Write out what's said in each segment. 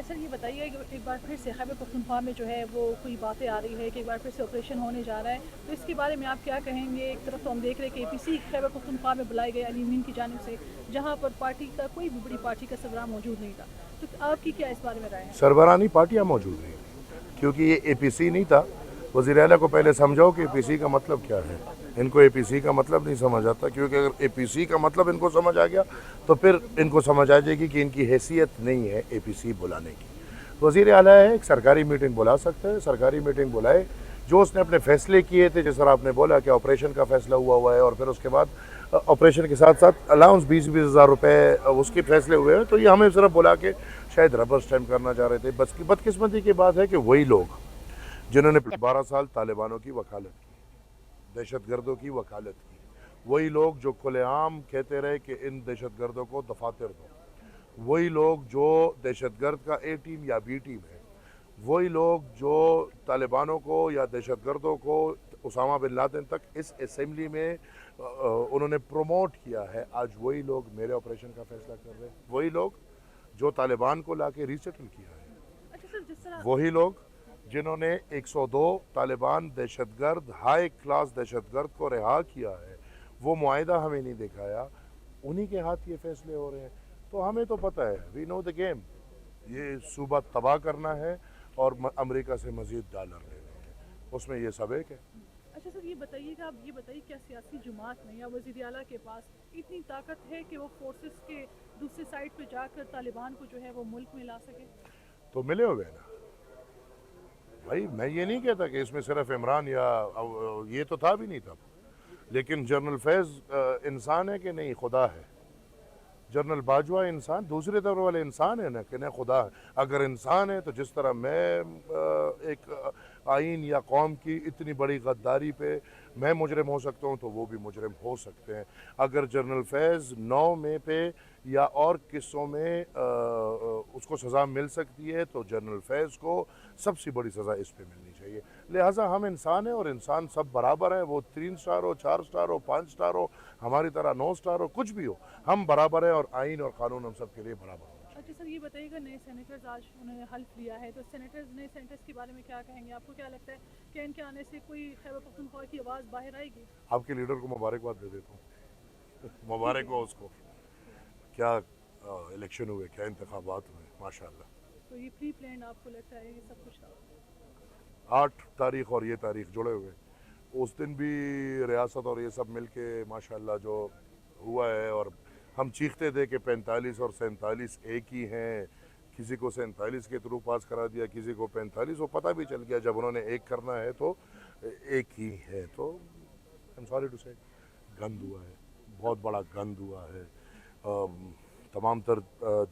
Sir ये बताइए कि एक बार फिर से खैबर पख्तूनख्वा में जो है वो कोई बातें आ रही है कि एक बार फिर से ऑपरेशन होने जा रहा है, तो इसके बारे में आप क्या कहेंगे? एक तरफ तो हम देख रहे हैं कि APC खैबर पख्तूनख्वा में बुलाए गए अली मीन की जानिब से, जहां पर पार्टी का कोई भी बड़ी पार्टी का सरबराह मौजूद नहीं था, तो आपकी क्या इस बारे में राय है? सरबराही पार्टियाँ मौजूद नहीं, क्योंकि ये APC नहीं था। वज़ीर आला को पहले समझाओ कि APC का मतलब क्या है। इनको APC का मतलब नहीं समझ आता, क्योंकि अगर APC का मतलब इनको समझ आ गया तो फिर इनको समझ आ जाएगी कि इनकी हैसियत नहीं है APC बुलाने की। वज़ीर आला है, एक सरकारी मीटिंग बुला सकते हैं, सरकारी मीटिंग बुलाए। जो उसने अपने फैसले किए थे, जिस तरह आपने बोला कि ऑपरेशन का फैसला हुआ है और फिर उसके बाद ऑपरेशन के साथ साथ अलाउंस 20-20 हज़ार रुपये उसके फैसले हुए हैं, तो ये हमें सिर्फ बुला के शायद रबर स्टैम्प करना चाह रहे थे। बदकिस्मती की बात है कि वही लोग जिन्होंने 12 साल तालिबानों की वकालत की, दहशतगर्दों की वकालत की, वही लोग जो खुलेआम कहते रहे कि इन दहशतगर्दों को दफातर दो, वही लोग जो दहशतगर्द का A टीम या B टीम है, वही लोग जो तालिबानों को या दहशतगर्दों को उसामा बिन लादेन तक इस असेंबली में उन्होंने प्रमोट किया है, आज वही लोग मेरे ऑपरेशन का फैसला कर रहे हैं। वही लोग जो तालिबान को लाके रीसेटल किया है, अच्छा सर, जिस तरह वही लोग जिन्होंने 102 तालिबान दहशतगर्द हाई क्लास दहशतगर्द को रिहा किया है, वो मुआहिदा हमें नहीं दिखाया, उन्हीं के हाथ ये फैसले हो रहे हैं। तो हमें तो पता है, वी नो द गेम, ये सूबा तबाह करना है और अमेरिका से मज़ीद डॉलर लेने हैं, उसमें ये सबक है। अच्छा सर, ये बताइएगा, आप ये बताइए, क्या सियासी जमात में या वज़ीर आला के पास इतनी ताकत है कि वो फोर्सेस के दूसरी साइड पे जाकर तालिबान को जो है वो मुल्क में ला सके? तो मिले हुए ना भाई, मैं ये नहीं कहता कि इसमें सिर्फ इमरान या ये तो था भी नहीं था, लेकिन जनरल फैज़ इंसान है कि नहीं खुदा है? जनरल बाजवा इंसान, दूसरे तरफ वाले इंसान है ना कि नहीं खुदा है? अगर इंसान है तो जिस तरह मैं एक आइन या कौम की इतनी बड़ी गद्दारी पे मैं मुजरिम हो सकता हूँ, तो वो भी मुजरिम हो सकते हैं। अगर जनरल फैज़ 9 मई पे या और किस्सों में उसको सज़ा मिल सकती है, तो जनरल फैज़ को सबसे बड़ी सज़ा इस पे मिलनी चाहिए। लिहाजा हम इंसान हैं और इंसान सब बराबर हैं, वो 3 स्टार हो, 4 स्टार हो, 5 स्टार हो, हमारी तरह 9 स्टार हो, कुछ भी हो, हम बराबर हैं और आइन और कानून हम सब के लिए बराबर हो। अच्छा सर, ये बताइएगा, नए सेनेटर्स आज उन्होंने हल्फ लिया है, तो नए सेनेटर्स के बारे में क्या कहेंगे? आपको क्या लगता है कि इनके आने से कोई खैबर पख्तूनख्वा की आवाज़ बाहर आएगी? आपके लीडर को मुबारकबाद दे देता हूँ। मुबारक हो उसको, क्या इलेक्शन हुए, क्या इंतखाबात हुए, माशाल्लाह। तो ये प्री प्लान आपको लगता है ये सब कुछ था? 8 तारीख और ये तारीख जुड़े हुए, उस दिन भी रियासत और ये सब मिलके माशाल्लाह जो हुआ है, और हम चीखते थे कि 45 और 47 एक ही हैं, किसी को 47 के थ्रू पास करा दिया, किसी को 45, वो पता भी चल गया जब उन्होंने एक करना है तो एक ही है। तो आई एम सॉरी टू से, गंद हुआ है, बहुत बड़ा गंद हुआ है। तमाम तर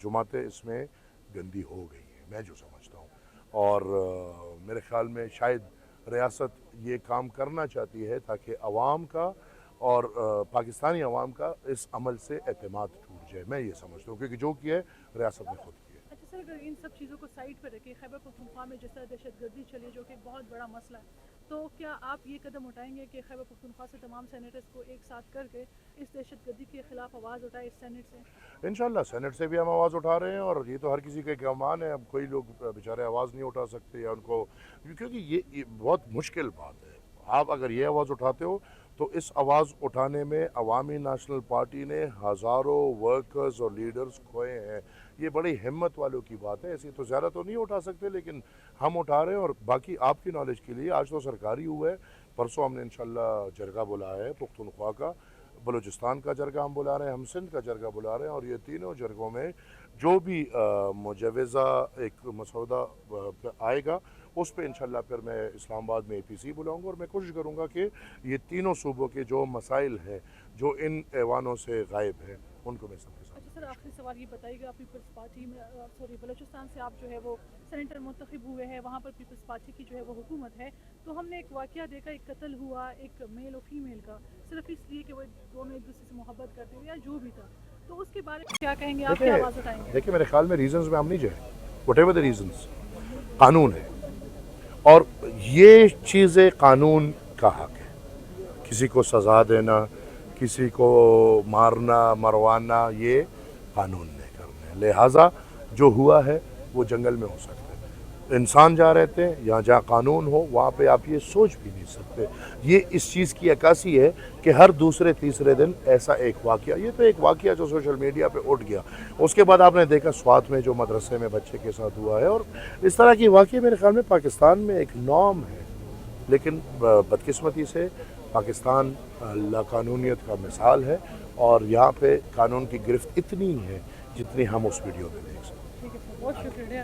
जुमातें इसमें गंदी हो गई हैं, मैं जो समझता हूँ। और मेरे ख्याल में शायद रियासत ये काम करना चाहती है ताकि अवाम का और पाकिस्तानी अवाम का इस अमल से एतमाद टूट जाए। मैं ये समझता हूँ, क्योंकि जो किया है रियासत ने खुद किया है। अच्छा सर, अगर इन सब चीज़ों को साइड पर रखें, खैबर पख्तूनख्वा में जिस तरह दहशतगर्दी चली, जो कि एक बहुत बड़ा मसला है, तो क्या आप ये कदम उठाएंगे कि खैबर पख्तूनख्वा से तमाम सेनेटर्स को एक साथ करके इस दहशतगर्दी के खिलाफ आवाज़ उठाए इस सेनेट से? इंशाल्लाह सेनेट से भी हम आवाज़ उठा रहे हैं, और ये तो हर किसी का एक अरमान है। अब कोई लोग बेचारे आवाज़ नहीं उठा सकते या उनको, क्योंकि ये बहुत मुश्किल बात है। आप अगर ये आवाज़ उठाते हो तो इस आवाज़ उठाने में अवामी नेशनल पार्टी ने हज़ारों वर्कर्स और लीडर्स खोए हैं। ये बड़ी हिम्मत वालों की बात है। ऐसी तो ज़्यादा तो नहीं उठा सकते, लेकिन हम उठा रहे हैं। और बाकी आपकी नॉलेज के लिए, आज तो सरकारी हुआ है, परसों हमने इंशाल्लाह जरगा बुलाया है पुख्तनख्वा का, बलूचिस्तान का जरगा हम बुला रहे हैं, हम सिंध का जरगा बुला रहे हैं, और ये तीनों जरगों में जो भी मुजवज़ा एक मसौदा आएगा उस पर इंशाल्लाह फिर मैं इस्लामाबाद में APC बुलाऊंगा, और मैं कोशिश करूंगा कि ये तीनों सूबों के जो मसाइल हैं जो इन ऐवानों से गायब हैं उनको मैं सबके साथ। अच्छा सर, आखिरी सवाल ये बताइएगा, पीपल्स पार्टी में बलूचिस्तान से आप जो है वो सेनेटर मुंतखब हुए हैं, वहाँ पर पीपल्स पार्टी की जो है वो हुकूमत है, तो हमने एक वाक़या देखा, एक कत्ल हुआ एक मेल और फीमेल का, सिर्फ इसलिए कि वो दोनों एक दूसरे से मोहब्बत करते हुए या जो भी था, तो उसके बारे में क्या कहेंगे? आप क्या आवाज़ उठाएंगे? देखिए, मेरे ख्याल में रीजंस में हम नहीं जाए, व्हाटएवर द रीजंस, कानून है और ये चीज़ें कानून का हक है। किसी को सज़ा देना, किसी को मारना मरवाना, ये कानून ने करना है। लिहाजा जो हुआ है وہ جنگل میں ہو سکتے ہیں. انسان جہاں رہتے ہیں یا جہاں قانون ہو وہاں پہ آپ یہ سوچ بھی نہیں سکتے. یہ اس چیز کی عکاسی ہے کہ ہر دوسرے تیسرے دن ایسا ایک واقعہ, یہ تو ایک واقعہ جو سوشل میڈیا پہ اٹھ گیا. اس کے بعد آپ نے دیکھا سوات میں جو مدرسے میں بچے کے ساتھ ہوا ہے, اور اس طرح کی واقعے میرے خیال میں پاکستان میں ایک نارم ہے. لیکن بدقسمتی سے پاکستان لاقانونیت کا مثال ہے, اور یہاں پہ قانون کی گرفت اتنی ہے جتنی ہم اس ویڈیو میں دیکھ سکتے ہیں. ٹھیک ہے سر, بہت شکریہ.